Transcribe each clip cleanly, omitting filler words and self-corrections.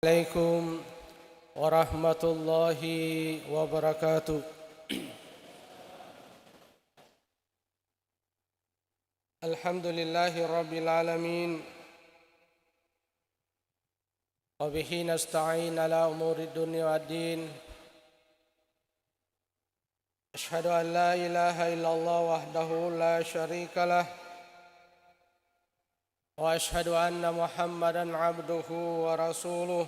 Assalamualaikum warahmatullahi wabarakatuh. Alhamdulillahi rabbil alamin. Wa bihi nasta'in ala umuri dunya waddin. Ashhadu an la ilaha illallah wahdahu la syarika lah. Wa ashhadu anna Muhammadan abduhu wa rasuluh.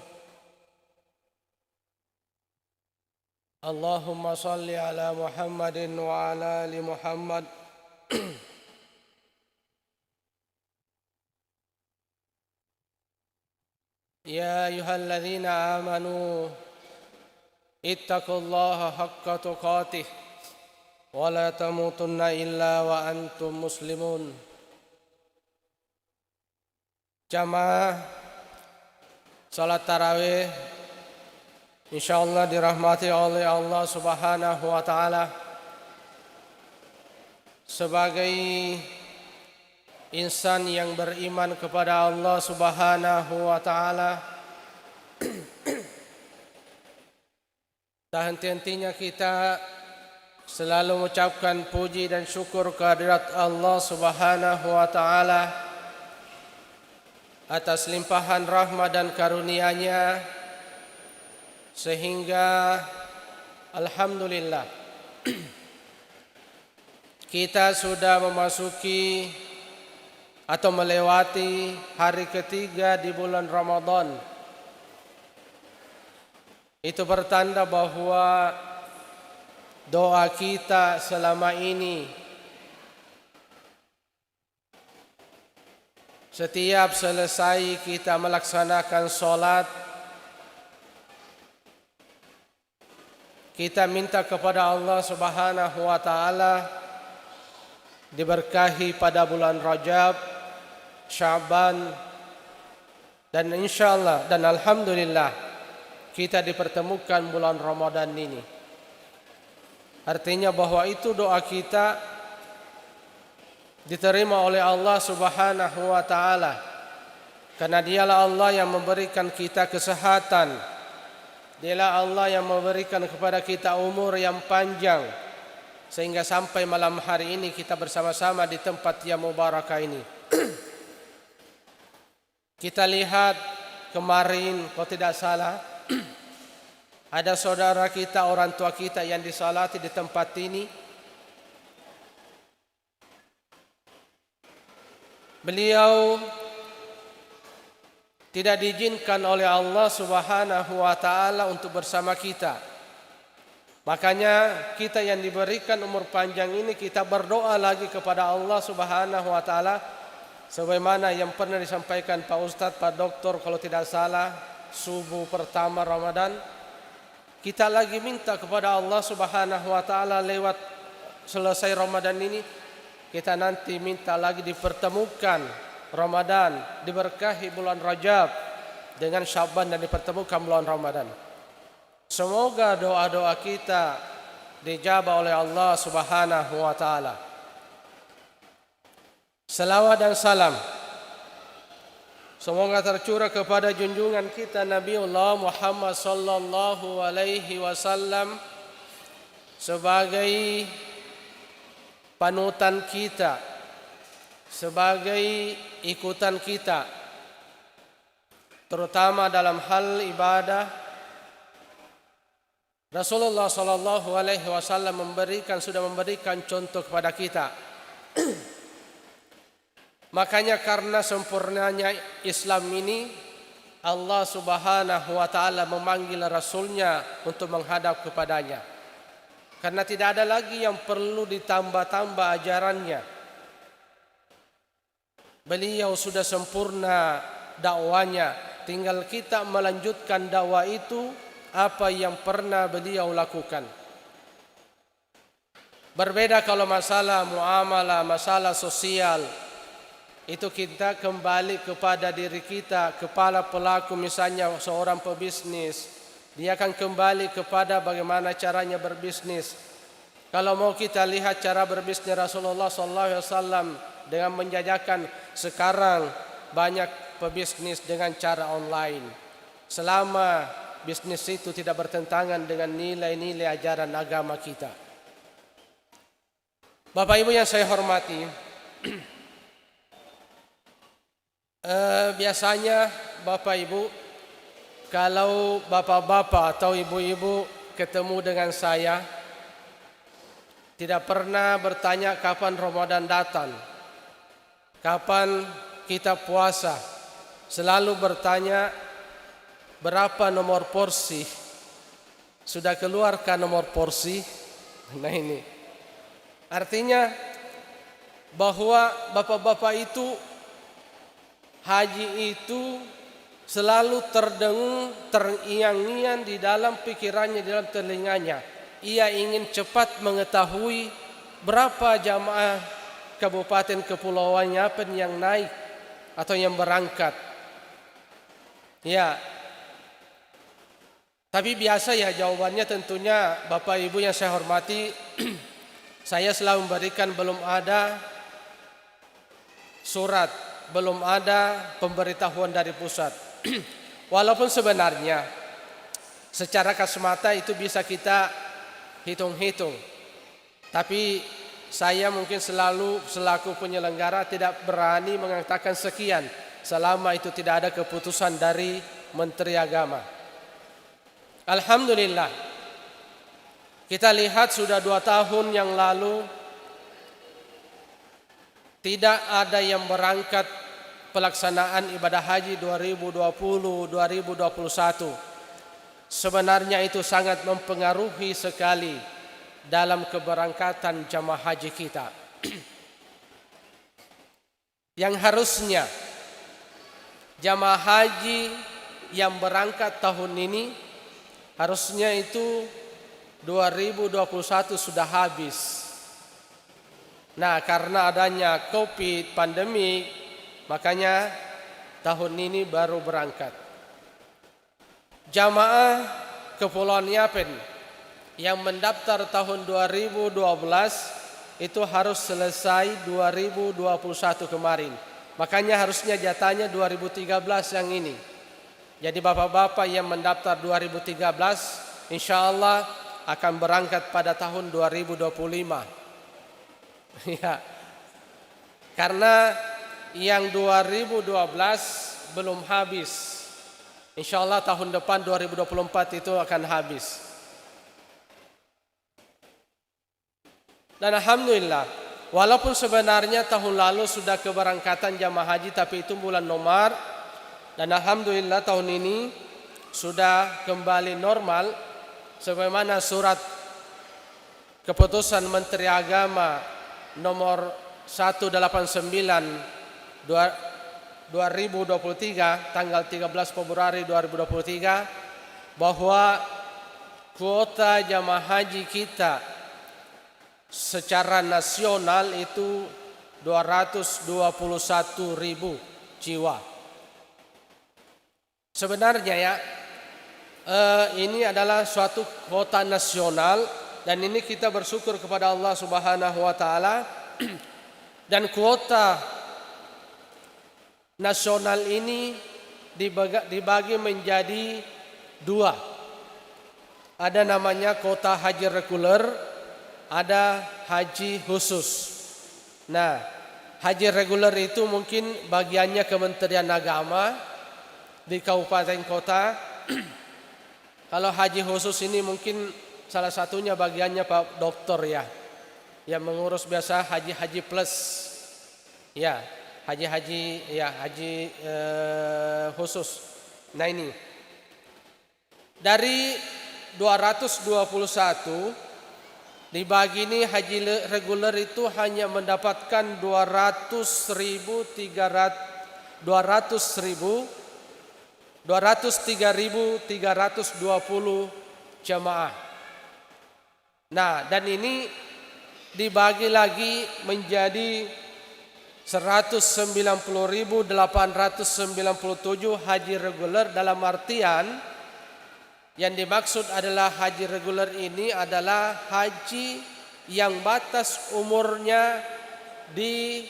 Allahumma salli ala Muhammadin wa ala ali Muhammad. Ya ayyuhalladzina amanu ittaqullaha haqqa tuqatih wa la tamutunna illa wa antum muslimun. Jamaah salat tarawih insyaallah dirahmati oleh Allah Subhanahu wa taala. Sebagai insan yang beriman kepada Allah Subhanahu wa taala, tak henti-hentinya kita selalu mengucapkan puji dan syukur kehadirat Allah Subhanahu wa taala atas limpahan rahmat dan karunia-Nya, sehingga alhamdulillah kita sudah memasuki atau melewati hari ketiga di bulan Ramadan. Itu bertanda bahwa doa kita selama ini, setiap selesai kita melaksanakan sholat, kita minta kepada Allah Subhanahu wa taala diberkahi pada bulan Rajab, Sya'ban, dan insyaallah dan alhamdulillah kita dipertemukan bulan Ramadan ini. Artinya bahwa itu doa kita diterima oleh Allah Subhanahu wa taala, karena dialah Allah yang memberikan kita kesehatan, dialah Allah yang memberikan kepada kita umur yang panjang, sehingga sampai malam hari ini kita bersama-sama di tempat yang mubarakah ini. Kita lihat kemarin, kalau tidak salah, ada saudara kita, orang tua kita yang disalati di tempat ini. Beliau tidak diizinkan oleh Allah Subhanahu wa taala untuk bersama kita. Makanya kita yang diberikan umur panjang ini, kita berdoa lagi kepada Allah Subhanahu wa taala sebagaimana yang pernah disampaikan Pak Ustadz, Pak Doktor kalau tidak salah, subuh pertama Ramadan. Kita lagi minta kepada Allah Subhanahu wa taala lewat selesai Ramadan ini, kita nanti minta lagi dipertemukan Ramadan, diberkahi bulan Rajab dengan Sya'ban dan dipertemukan bulan Ramadan. Semoga doa-doa kita dijabah oleh Allah Subhanahu wa taala. Salawat dan salam semoga tercurah kepada junjungan kita Nabiullah Muhammad sallallahu alaihi wasallam sebagai panutan kita, sebagai ikutan kita, terutama dalam hal ibadah. Rasulullah sallallahu alaihi wasallam sudah memberikan contoh kepada kita. Makanya karena sempurnanya Islam ini, Allah Subhanahu wa taala memanggil Rasulnya untuk menghadap kepadanya. Karena tidak ada lagi yang perlu ditambah-tambah ajarannya. Beliau sudah sempurna dakwanya, tinggal kita melanjutkan dakwah itu apa yang pernah beliau lakukan. Berbeda kalau masalah muamalah, masalah sosial, itu kita kembali kepada diri kita, kepala pelaku misalnya seorang pebisnis, dia akan kembali kepada bagaimana caranya berbisnis. Kalau mau kita lihat cara berbisnis Rasulullah SAW dengan menjajakan, sekarang banyak pebisnis dengan cara online. selama bisnis itu tidak bertentangan dengan nilai-nilai ajaran agama kita. Bapak Ibu yang saya hormati, biasanya Bapak Ibu, kalau bapak-bapak atau ibu-ibu ketemu dengan saya, tidak pernah bertanya kapan Ramadan datang, kapan kita puasa. Selalu bertanya berapa nomor porsi, sudah keluarkan nomor porsi. Nah ini artinya bahwa bapak-bapak itu haji itu selalu terdengung, terngiang-ngiang di dalam pikirannya, di dalam telinganya. Ia ingin cepat mengetahui berapa jamaah kabupaten kepulauan Yapen yang naik atau yang berangkat. Ya. Tapi biasa ya jawabannya tentunya Bapak Ibu yang saya hormati, saya selalu memberikan belum ada surat, belum ada pemberitahuan dari pusat. Walaupun sebenarnya secara kasmata itu bisa kita hitung-hitung. Tapi saya mungkin selalu selaku penyelenggara tidak berani mengatakan sekian selama itu tidak ada keputusan dari Menteri Agama. Alhamdulillah, kita lihat sudah 2 tahun yang lalu tidak ada yang berangkat pelaksanaan ibadah haji 2020-2021. Sebenarnya itu sangat mempengaruhi sekali dalam keberangkatan jamaah haji kita. Yang harusnya jamaah haji yang berangkat tahun ini harusnya itu 2021 sudah habis. Nah, karena adanya Covid, pandemi, makanya tahun ini baru berangkat. Jamaah Kepulauan Yapen yang mendaftar tahun 2012 itu harus selesai 2021 kemarin. Makanya harusnya jatahnya 2013 yang ini. Jadi bapak-bapak yang mendaftar 2013 insya Allah akan berangkat pada tahun 2025. Ya. Karena yang 2012 belum habis. Insya Allah tahun depan 2024 itu akan habis. Dan alhamdulillah, walaupun sebenarnya tahun lalu sudah keberangkatan jamaah haji, tapi itu bulan nomor. Dan alhamdulillah tahun ini sudah kembali normal sebagaimana surat keputusan Menteri Agama nomor 189 2023 tanggal 13 Februari 2023 bahwa kuota jamaah haji kita secara nasional itu 221.000 jiwa. Sebenarnya ya ini adalah suatu kuota nasional dan ini kita bersyukur kepada Allah Subhanahu wa taala. Dan kuota nasional ini dibagi menjadi 2. Ada namanya kuota haji reguler, ada haji khusus. Nah, haji reguler itu mungkin bagiannya Kementerian Agama di kabupaten kota. Kalau haji khusus ini mungkin salah satunya bagiannya Pak Dokter ya, yang mengurus biasa haji plus, ya haji khusus. Nah ini dari 221 dibagi ini haji reguler itu hanya mendapatkan 203.320 jamaah. Nah, dan ini dibagi lagi menjadi 190.897 haji reguler, dalam artian yang dimaksud adalah haji reguler ini adalah haji yang batas umurnya di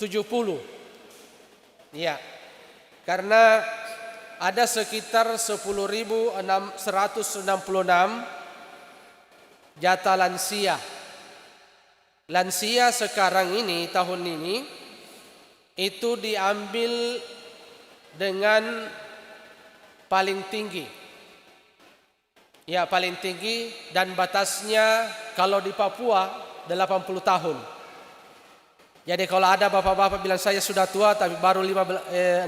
70. Ya. Karena ada sekitar 10.166 jatah lansia. Lansia sekarang ini, tahun ini, itu diambil dengan paling tinggi. Ya, paling tinggi, dan batasnya kalau di Papua 80 tahun. Jadi kalau ada bapak-bapak bilang saya sudah tua tapi baru 65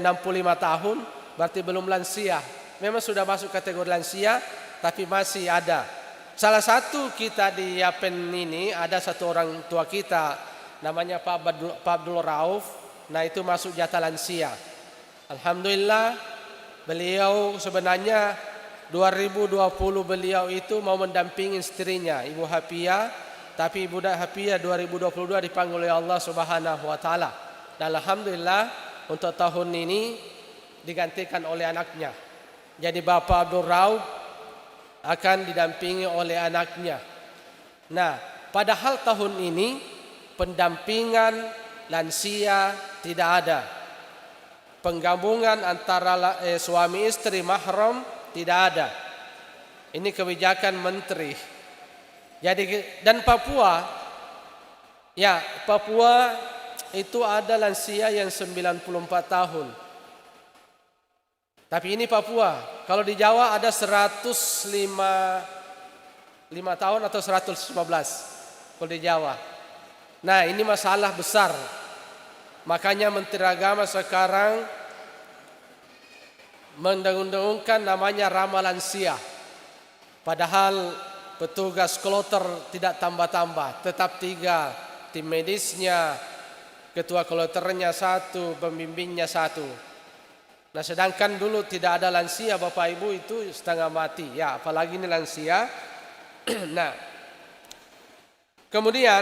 tahun, berarti belum lansia. Memang sudah masuk kategori lansia, tapi masih ada. Salah satu kita di Yapen ini ada satu orang tua kita, namanya Pak Abdul Rauf. Nah, itu masuk jatah lansia. Alhamdulillah, beliau sebenarnya 2020 beliau itu mau mendampingi istrinya, Ibu Hapia, tapi Ibu Hapia 2022 dipanggil oleh Allah Subhanahu wa taala. Dan alhamdulillah untuk tahun ini digantikan oleh anaknya. Jadi Bapak Abdul Rauf akan didampingi oleh anaknya. Nah, padahal tahun ini pendampingan lansia tidak ada. Penggabungan antara suami istri mahram tidak ada. Ini kebijakan menteri. Jadi dan Papua, ya Papua itu ada lansia yang 94 tahun. Tapi ini Papua. Kalau di Jawa ada 105 tahun atau 115 kalau di Jawa. Nah, ini masalah besar. Makanya Menteri Agama sekarang mendengungkan namanya ramah lansia. Padahal petugas kloter tidak tambah-tambah, tetap 3, tim medisnya, ketua kloternya 1, pembimbingnya 1. Nah, sedangkan dulu tidak ada lansia, Bapak Ibu, itu setengah mati. Ya, apalagi ini lansia. Nah, kemudian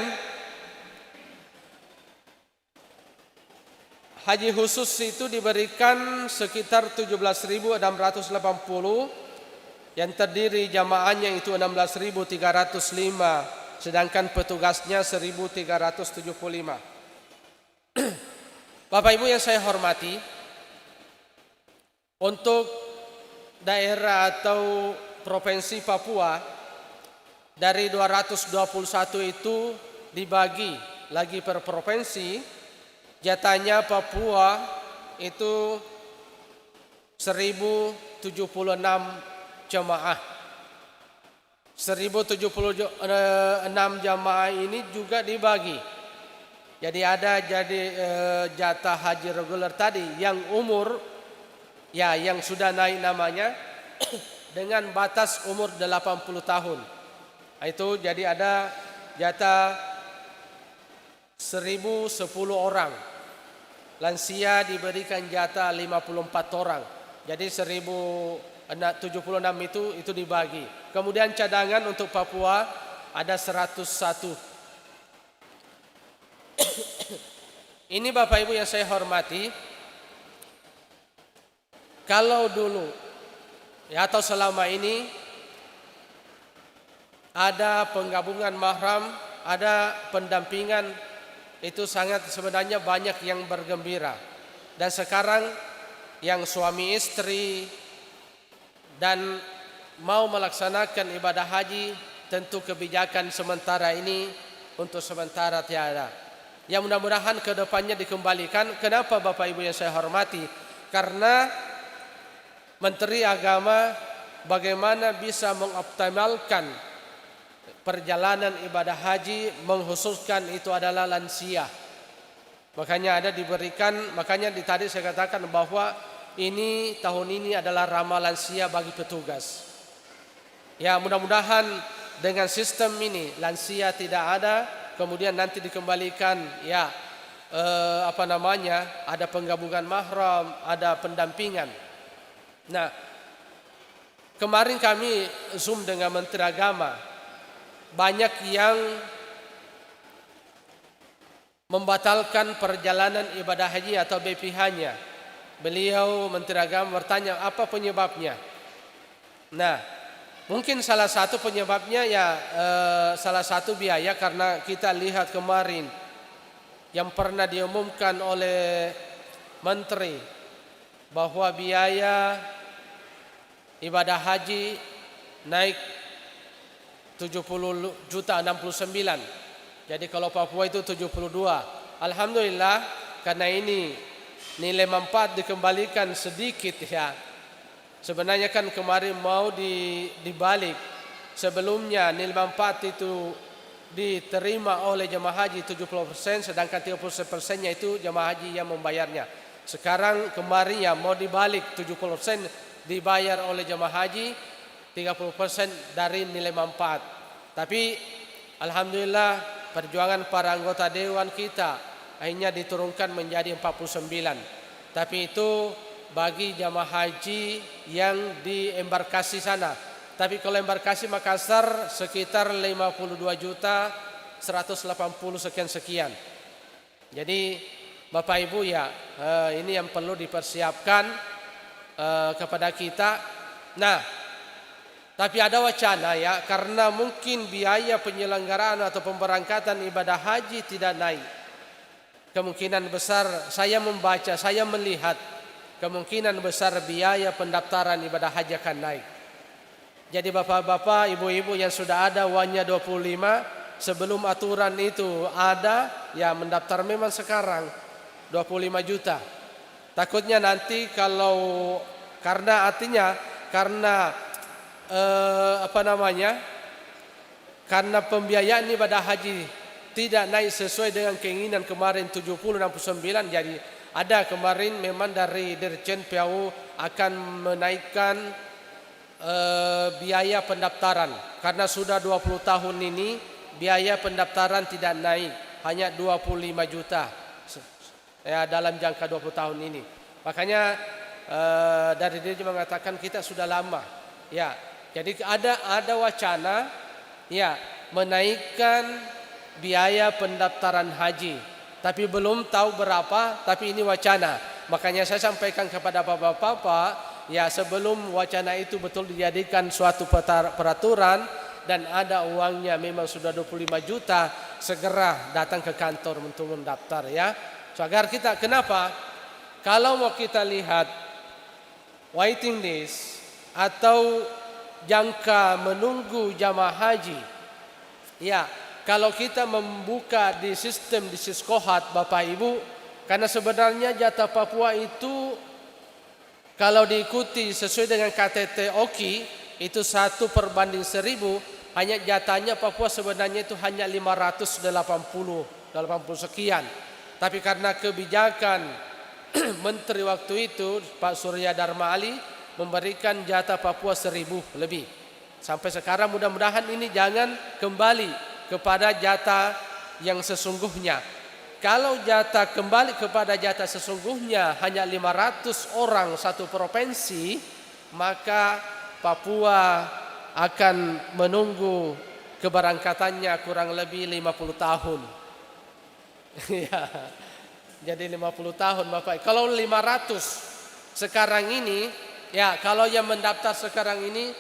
haji khusus itu diberikan sekitar 17.680, yang terdiri jamaahnya itu 16.305, sedangkan petugasnya 1.375. Bapak Ibu yang saya hormati, untuk daerah atau provinsi Papua dari 221 itu dibagi lagi per provinsi. Jatahnya Papua itu 1.076 jamaah. 1.076 jamaah ini juga dibagi. Jadi ada jatah haji reguler tadi yang umur, ya yang sudah naik namanya dengan batas umur 80 tahun. Itu jadi ada jatah 1.010 orang. Lansia diberikan jatah 54 orang. Jadi 1.076 itu dibagi. Kemudian cadangan untuk Papua ada 101. Ini Bapak Ibu yang saya hormati, kalau dulu ya atau selama ini ada penggabungan mahram, ada pendampingan, itu sangat sebenarnya banyak yang bergembira. Dan sekarang yang suami istri dan mau melaksanakan ibadah haji, tentu kebijakan sementara ini untuk sementara tiada. Yang mudah-mudahan ke depannya dikembalikan. Kenapa Bapak Ibu yang saya hormati? Karena Menteri Agama bagaimana bisa mengoptimalkan perjalanan ibadah haji, mengkhususkan itu adalah lansia. Makanya ada diberikan, makanya tadi saya katakan bahwa ini tahun ini adalah ramah lansia bagi petugas. Ya, mudah-mudahan dengan sistem ini lansia tidak ada, kemudian nanti dikembalikan ya ada penggabungan mahram, ada pendampingan. Nah, kemarin kami Zoom dengan Menteri Agama. Banyak yang membatalkan perjalanan ibadah haji atau BPH-nya. Beliau Menteri Agama bertanya apa penyebabnya. Nah, mungkin salah satu penyebabnya salah satu biaya, karena kita lihat kemarin yang pernah diumumkan oleh Menteri bahwa biaya ibadah haji naik 70 juta 69. Jadi kalau Papua itu 72. Alhamdulillah, karena ini nilai manfaat dikembalikan sedikit ya. Sebenarnya kan kemarin mau dibalik. Sebelumnya nilai manfaat itu diterima oleh jemaah haji 70%, sedangkan 30%-nya itu jemaah haji yang membayarnya. Sekarang kemarin ya mau dibalik, 70% dibayar oleh jemaah haji, 30% dari nilai manfaat. Tapi alhamdulillah perjuangan para anggota dewan kita akhirnya diturunkan menjadi 49. Tapi itu bagi jamaah haji yang di embarkasi sana. Tapi kalau embarkasi Makassar sekitar 52 juta 180 sekian. Jadi Bapak Ibu ya, ini yang perlu dipersiapkan kepada kita. Nah, tapi ada wacana ya, karena mungkin biaya penyelenggaraan atau pemberangkatan ibadah haji tidak naik. Kemungkinan besar saya membaca, saya melihat kemungkinan besar biaya pendaftaran ibadah haji akan naik. Jadi bapak-bapak, ibu-ibu yang sudah ada uangnya 25, sebelum aturan itu ada, ya mendaftar memang sekarang 25 juta. Takutnya nanti kalau karena karena pembiayaan ibadah haji tidak naik sesuai dengan keinginan kemarin 70-69. Jadi ada kemarin memang dari Dirjen PAU akan menaikkan biaya pendaftaran, karena sudah 20 tahun ini biaya pendaftaran tidak naik, hanya 25 juta ya dalam jangka 20 tahun ini. Makanya dari Dirjen mengatakan kita sudah lama ya. Jadi ada wacana ya menaikkan biaya pendaftaran haji, tapi belum tahu berapa, tapi ini wacana. Makanya saya sampaikan kepada bapak-bapak ya, sebelum wacana itu betul dijadikan suatu peraturan dan ada uangnya memang sudah 25 juta, segera datang ke kantor untuk mendaftar ya. So, agar kita, kenapa? Kalau mau kita lihat waiting list atau jangka menunggu jamaah haji ya, kalau kita membuka di sistem di Siskohat Bapak Ibu, karena sebenarnya jatah Papua itu kalau diikuti sesuai dengan KTT OKI itu 1/1000, hanya jatahnya Papua sebenarnya itu hanya 580 sekian. Tapi karena kebijakan Menteri waktu itu Pak Surya Dharma Ali memberikan jatah Papua 1000 lebih. Sampai sekarang mudah-mudahan ini jangan kembali kepada jatah yang sesungguhnya. Kalau jatah kembali kepada jatah sesungguhnya hanya 500 orang satu provinsi, maka Papua akan menunggu keberangkatannya kurang lebih 50 tahun. Ya, jadi 50 tahun Bapak. Kalau 500 sekarang ini, ya kalau yang mendaftar sekarang ini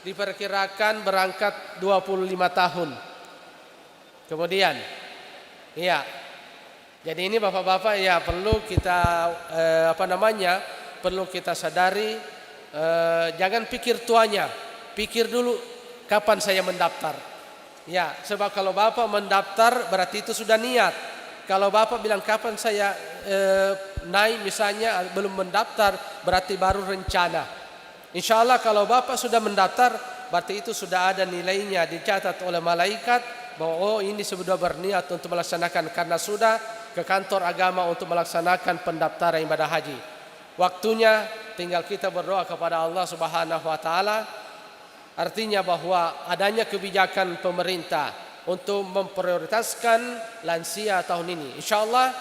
diperkirakan berangkat 25 tahun. Kemudian, ya. Jadi ini bapak-bapak ya perlu kita perlu kita sadari, jangan pikir tuanya, pikir dulu kapan saya mendaftar. Ya, sebab kalau bapak mendaftar berarti itu sudah niat. Kalau bapak bilang kapan saya naik misalnya belum mendaftar, berarti baru rencana. Insya Allah kalau bapak sudah mendaftar, berarti itu sudah ada nilainya dicatat oleh malaikat bahwa oh ini sudah berniat untuk melaksanakan, karena sudah ke kantor agama untuk melaksanakan pendaftaran ibadah haji. Waktunya tinggal kita berdoa kepada Allah Subhanahu wa taala. Artinya bahwa adanya kebijakan pemerintah untuk memprioritaskan lansia tahun ini. Insyaallah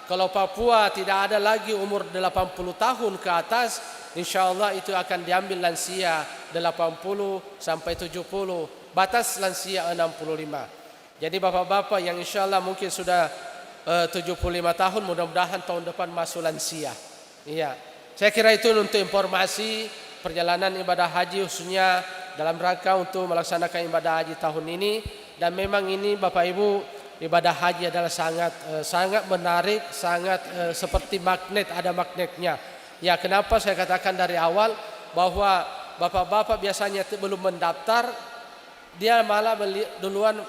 kalau Papua tidak ada lagi umur 80 tahun ke atas, insyaallah itu akan diambil lansia 80 sampai 70, batas lansia 65. Jadi bapak-bapak yang insyaallah mungkin sudah 75 tahun, mudah-mudahan tahun depan masuk lansia. Iya. Saya kira itu untuk informasi perjalanan ibadah haji khususnya dalam rangka untuk melaksanakan ibadah haji tahun ini. Dan memang ini Bapak Ibu, ibadah haji adalah sangat menarik, sangat seperti magnet, ada magnetnya. Ya, kenapa saya katakan dari awal bahwa bapak-bapak biasanya belum mendaftar, dia malah duluan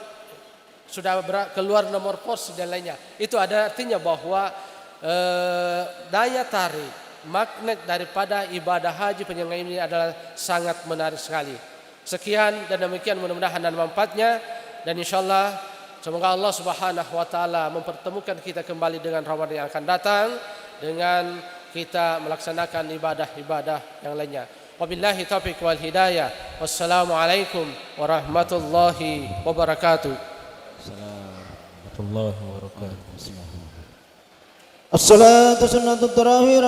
sudah keluar nomor pos dan lainnya. Itu ada artinya bahwa daya tarik magnet daripada ibadah haji penyelenggaraan ini adalah sangat menarik sekali. Sekian dan demikian, mudah-mudahan ada manfaatnya, dan insyaallah semoga Allah Subhanahu wa taala mempertemukan kita kembali dengan Ramadan yang akan datang dengan kita melaksanakan ibadah-ibadah yang lainnya. Wabillahi taufiq wal hidayah. Wassalamualaikum warahmatullahi wabarakatuh. Assalamualaikum warahmatullahi wabarakatuh. As-salatu sunnatut tarawih